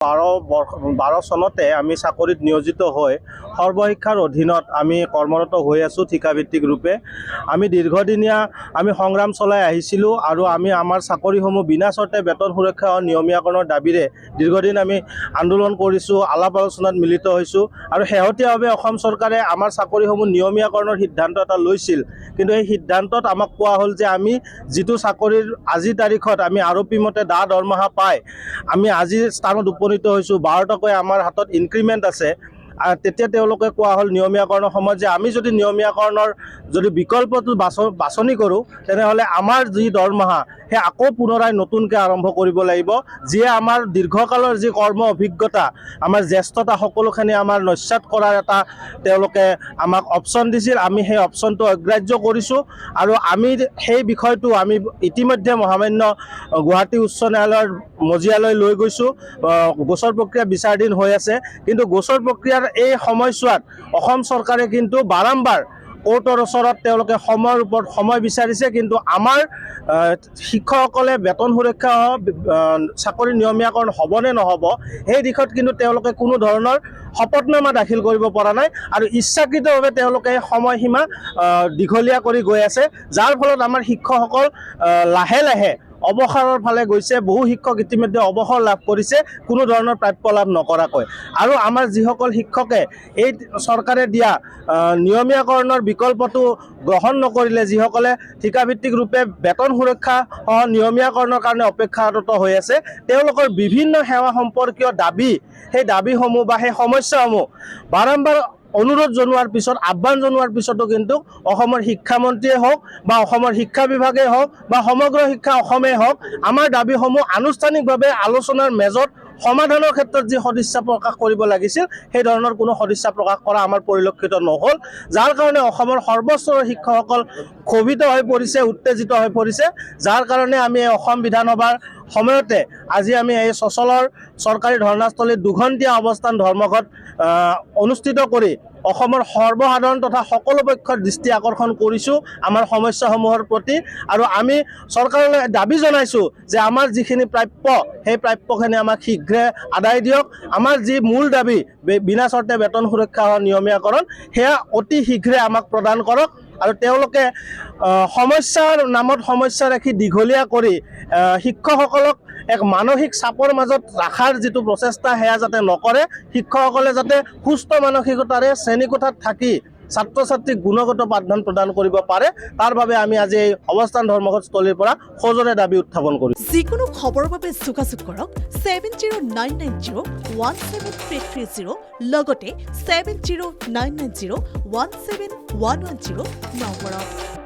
2012 চনতে আমি চাকৰিত নিয়োজিত হৈ সৰ্বশিক্ষাৰ অধীনত আমি কৰ্মৰত হৈ আছোঁ ঠিকাভিত্তিক ৰূপে। আমি দীৰ্ঘদিনীয়া সংগ্ৰাম চলাই আহিছিলোঁ আৰু আমি আমাৰ চাকৰিসমূহ বিনা চৰ্তে বেতন সুৰক্ষা আৰু নিয়মীয়াকৰণৰ দাবীৰে দীৰ্ঘদিন আমি আন্দোলন কৰিছোঁ, আলাপ আলোচনাত মিলিত হৈছোঁ আৰু শেহতীয়াভাৱে অসম চৰকাৰে আমাৰ চাকৰিসমূহ নিয়মীয়াকৰণৰ সিদ্ধান্ত এটা লৈছিল। কিন্তু এই সিদ্ধান্তত আমাক কোৱা হ'ল যে আমি যিটো চাকৰিৰ আজিৰ তাৰিখত আমি আৰপি মতে দৰমহা পাই আমি আজিৰ স্থানত উপনীত হৈছোঁ, 12 টকাকৈ আমাৰ হাতত ইনক্ৰিমেণ্ট আছে। তেতিয়া তেওঁলোকে কোৱা হ'ল নিয়মীয়াকৰণৰ সময়ত যে আমি যদি নিয়মীয়াকৰণৰ বিকল্পটো বাছনি কৰোঁ তেনেহ'লে আমাৰ যি দৰমহা সেই আকৌ পুনৰাই নতুনকৈ আৰম্ভ কৰিব লাগিব, যিয়ে আমাৰ দীৰ্ঘকালৰ যি কৰ্ম অভিজ্ঞতা, আমাৰ জ্যেষ্ঠতা সকলোখিনি আমাৰ নস্যাৎ কৰাৰ এটা তেওঁলোকে আমাক অপশ্যন দিছিল। আমি সেই অপশ্যনটো অগ্ৰাহ্য কৰিছোঁ আৰু আমি সেই বিষয়টো আমি ইতিমধ্যে মহামান্য গুৱাহাটী উচ্চ ন্যায়ালয়ৰ মজিয়ালৈ লৈ গৈছোঁ। গোচৰ প্ৰক্ৰিয়া বিচাৰাধীন হৈ আছে। কিন্তু গোচৰ প্ৰক্ৰিয়াৰ এই সময়ছোৱাত অসম চৰকাৰে কিন্তু বাৰম্বাৰ কোৰ্টৰ ওচৰত তেওঁলোকে সময়ৰ ওপৰত সময় বিচাৰিছে। কিন্তু আমাৰ শিক্ষকসকলে বেতন সুৰক্ষা চাকৰি নিয়মীয়াকৰণ হ'ব নে নহ'ব সেই দিশত কিন্তু তেওঁলোকে কোনো ধৰণৰ শপতনামা দাখিল কৰিব পৰা নাই আৰু ইচ্ছাকৃতভাৱে তেওঁলোকে সময়সীমা দীঘলীয়া কৰি গৈ আছে, যাৰ ফলত আমাৰ শিক্ষকসকল লাহে লাহে অৱসৰৰ ফালে গৈছে। বহু শিক্ষক ইতিমধ্যে অৱসৰ লাভ কৰিছে কোনো ধৰণৰ প্ৰাপ্য লাভ নকৰাকৈ। আৰু আমাৰ যিসকল শিক্ষকে এই চৰকাৰে দিয়া নিয়মীয়াকৰণৰ বিকল্পটো গ্ৰহণ নকৰিলে, যিসকলে ঠিকাভিত্তিক ৰূপে বেতন সুৰক্ষা নিয়মীয়াকৰণৰ কাৰণে অপেক্ষাৰত হৈ আছে, তেওঁলোকৰ বিভিন্ন সেৱা সম্পৰ্কীয় দাবী, সেই দাবীসমূহ বা সেই সমস্যাসমূহ বাৰম্বাৰ অনুৰোধ জনোৱাৰ পিছত, আহ্বান জনোৱাৰ পিছতো কিন্তু অসমৰ শিক্ষামন্ত্ৰীয়ে হওক বা অসমৰ শিক্ষা বিভাগেই হওক বা সমগ্ৰ শিক্ষা অসমেই হওক আমাৰ দাবীসমূহ আনুষ্ঠানিকভাৱে আলোচনাৰ মেজত সমাধানৰ ক্ষেত্ৰত যি সদিচ্ছা প্ৰকাশ কৰিব লাগিছিল সেই ধৰণৰ কোনো সদিচ্ছা প্ৰকাশ কৰা আমাৰ পৰিলক্ষিত নহ'ল, যাৰ কাৰণে অসমৰ সৰ্বস্তৰৰ শিক্ষকসকল ক্ষোভিত হৈ পৰিছে, উত্তেজিত হৈ পৰিছে। যাৰ কাৰণে আমি এই অসম বিধানসভাৰ সময়তে আজি আমি এই চচলৰ চৰকাৰী ধৰ্ণাস্থলীত দুঘণ্টীয়া অৱস্থান ধৰ্মঘট অনুষ্ঠিত কৰি অসমৰ সৰ্বসাধাৰণ তথা সকলো পক্ষৰ দৃষ্টি আকৰ্ষণ কৰিছোঁ আমাৰ সমস্যাসমূহৰ প্ৰতি। আৰু আমি চৰকাৰলৈ দাবী জনাইছোঁ যে আমাৰ যিখিনি প্ৰাপ্য সেই প্ৰাপ্যখিনি আমাক শীঘ্ৰে আদায় দিয়ক। আমাৰ যি মূল দাবী বিনা চৰ্তে বেতন সুৰক্ষা নিয়মীয়াকৰণ সেয়া অতি শীঘ্ৰে আমাক প্ৰদান কৰক। আৰু তেওঁলোকে সমস্যাৰ নামত সমস্যা ৰাখি দীঘলীয়া কৰি শিক্ষকসকলক এক মানসিক চাপৰ মাজত ৰখাৰ যিটো প্ৰচেষ্টা সেয়া যাতে নকৰে, শিক্ষকসকলে যাতে সুস্থ মানসিকতাৰে শ্ৰেণীকোঠাত থাকি ছাত্ৰ ছাত্ৰীক গুণগত পাঠদান প্ৰদান কৰিব পাৰে, তাৰ বাবে আমি আজি এই অৱস্থান ধৰ্মঘটস্থলীৰ পৰা সজোৰে দাবী উত্থাপন কৰিছোঁ। যিকোনো খবৰৰ বাবে যোগাযোগ কৰক 7099017330 লগতে 7099017110 নম্বৰত।